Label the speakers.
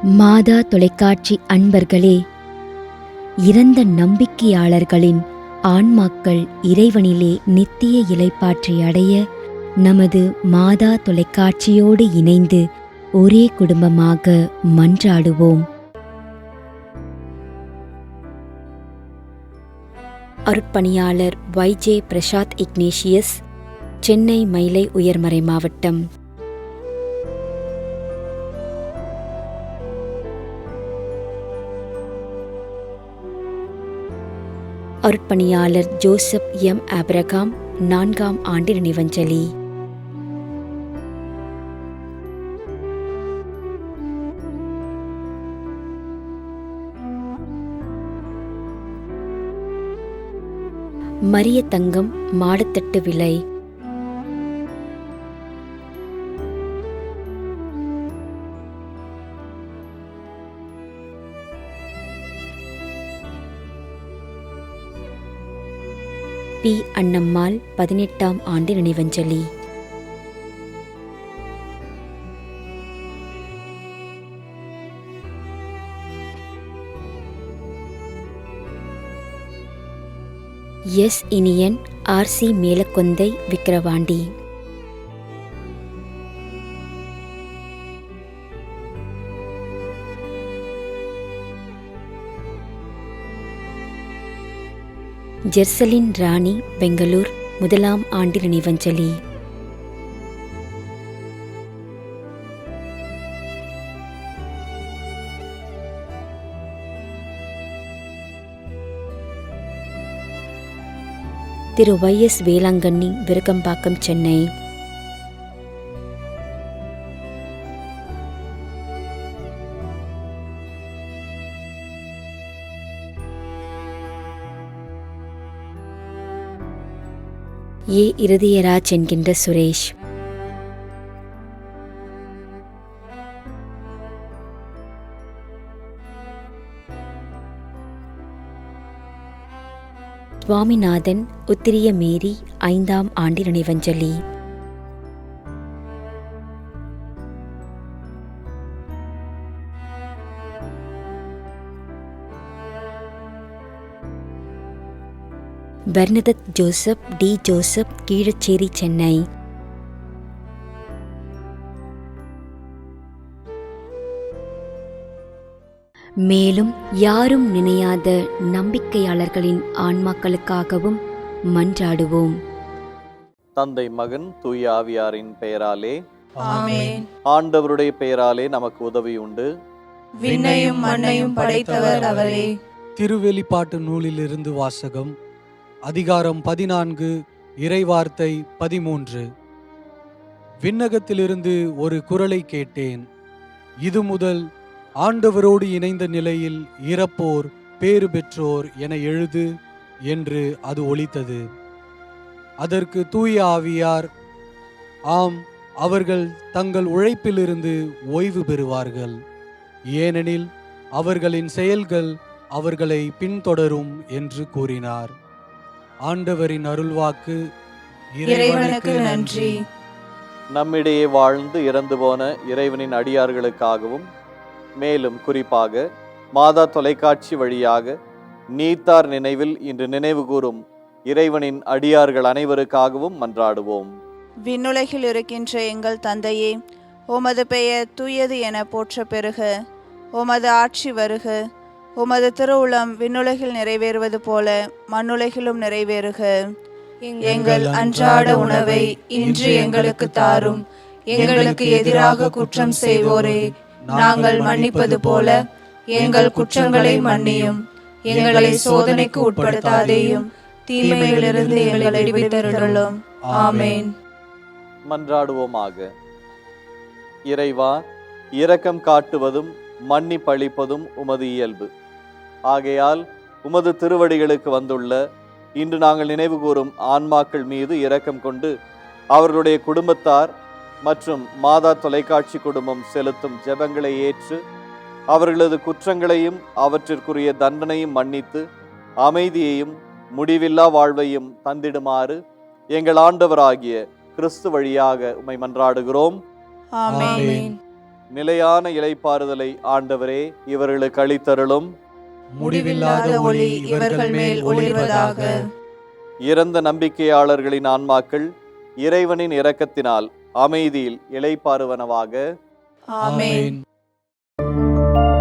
Speaker 1: மாதா தொலைக்காட்சி அன்பர்களே, இறந்த நம்பிக்கையாளர்களின் ஆன்மாக்கள் இறைவனிலே நித்திய இளைப்பாற்றி அடைய நமது மாதா தொலைக்காட்சியோடு இணைந்து ஒரே குடும்பமாக மன்றாடுவோம். அர்ப்பணியாளர் வைஜே பிரசாத் இக்னேஷியஸ், சென்னை மயிலை உயர்மறை மாவட்டம். அர்ப்பணியாளர் ஜோசப் எம் ஆபிரகாம், 4ஆம் ஆண்டு நினைவஞ்சலி. மரிய தங்கம், மாடத்தட்டு விலை. பி. அன்னம்மாள், 18ஆம் ஆண்டு நினைவஞ்சலி. எஸ். இனியன், ஆர்.சி. மேலக்கொந்தை, விக்கிரவாண்டி. ஜெர்சலின் ராணி, பெங்களூர், 1ஆம் ஆண்டு நினைவஞ்சலி. திரு Y.S. வேளாங்கண்ணி, விருகம்பாக்கம், சென்னை. ஏ. இருதயராஜ் என்கின்ற சுரேஷ். சுவாமிநாதன், உத்திரிய மேரி, 5ஆம் ஆண்டு நினைவஞ்சலி. Bernadette Joseph, D. Joseph, Keezhacheri, Chennai. மேலும் யாரும் நினையாத நம்பிக்கையாளர்களின் ஆன்மாக்களுக்காகவும் மன்றாடுவோம்.
Speaker 2: தந்தை, மகன், தூய ஆவியாரின் பெயராலே
Speaker 3: ஆமென்.
Speaker 2: ஆண்டவருடைய பெயராலே நமக்கு உதவி உண்டு.
Speaker 3: விண்ணையும் மண்ணையும் படைத்தவர் அவரே.
Speaker 4: திருவெளிப்பாட்டு நூலிலிருந்து வாசகம். அதிகாரம் 14, இறைவார்த்தை 13. விண்ணகத்திலிருந்து ஒரு குரலை கேட்டேன். இது முதல் ஆண்டவரோடு இணைந்த நிலையில் இறப்போர் பேறு பெற்றோர் என எழுது என்று அது ஒலித்தது. அதற்கு தூய ஆவியார், ஆம், அவர்கள் தங்கள் உழைப்பிலிருந்து ஓய்வு பெறுவார்கள், ஏனெனில் அவர்களின் செயல்கள் அவர்களை பின்தொடரும் என்று கூறினார். ஆண்டவரின் அருள்வாக்கு.
Speaker 3: இறைவனுக்கு நன்றி.
Speaker 2: நம்மிடையே வாழ்ந்து இறந்து போன இறைவனின் அடியார்களுக்காகவும், மேலும் குறிப்பாக மாதா தொலைக்காட்சி வழியாக நீத்தார் நினைவில் இன்று நினைவு கூறும் இறைவனின் அடியார்கள் அனைவருக்காகவும் மன்றாடுவோம்.
Speaker 3: விண்ணுலகில் இருக்கின்ற எங்கள் தந்தையே, உமது பெயர் தூயது என போற்ற பெறுக. உமது ஆட்சி வருக. உமது திருவுளம் விண்ணுலகில் நிறைவேறுவது போல மண்ணுலகிலும் நிறைவேறுக. எங்கள் அன்றாட உணவை இன்று எங்களுக்கு தாரும். எங்களுக்கு எதிராக குற்றம் செய்வோரே நாங்கள் மன்னிப்பது போல எங்கள் குற்றங்களை மன்னியும். எங்களை சோதனைக்கு உட்படுத்தாதேயும், தீமையிலிருந்து எங்களை விடுவித்தருளும். ஆமென்.
Speaker 2: மன்றாடுவோமாக. இறைவா, இரக்கம் காட்டுவதும் மன்னிப்பளிப்பதும் உமது இயல்பு. ஆகையால் உமது திருவடிகளுக்கு வந்துள்ள இன்று நாங்கள் நினைவு கூறும் ஆன்மாக்கள் மீது இரக்கம் கொண்டு அவர்களுடைய குடும்பத்தார் மற்றும் மாதா தொலைக்காட்சி குடும்பம் செலுத்தும் ஜெபங்களை ஏற்று அவர்களது குற்றங்களையும் அவற்றிற்குரிய தண்டனையும் மன்னித்து அமைதியையும் முடிவில்லா வாழ்வையும் தந்திடுமாறு எங்கள் ஆண்டவராகிய கிறிஸ்து வழியாக உம்மை மன்றாடுகிறோம்.
Speaker 3: ஆமென்.
Speaker 2: நிலையான இளைப்பாறுதலை ஆண்டவரே இவர்களுக்கு அளித்தருளும்.
Speaker 4: முடிவில்லாத ஒளி இவர்கள் மேல் ஒளிர்வதாக.
Speaker 2: இறந்த நம்பிக்கையாளர்களின் ஆன்மாக்கள் இறைவனின் இரக்கத்தினால் அமைதியில் இளைப்பாறுவனவாக.
Speaker 3: ஆமென்.
Speaker 4: ஆமென்.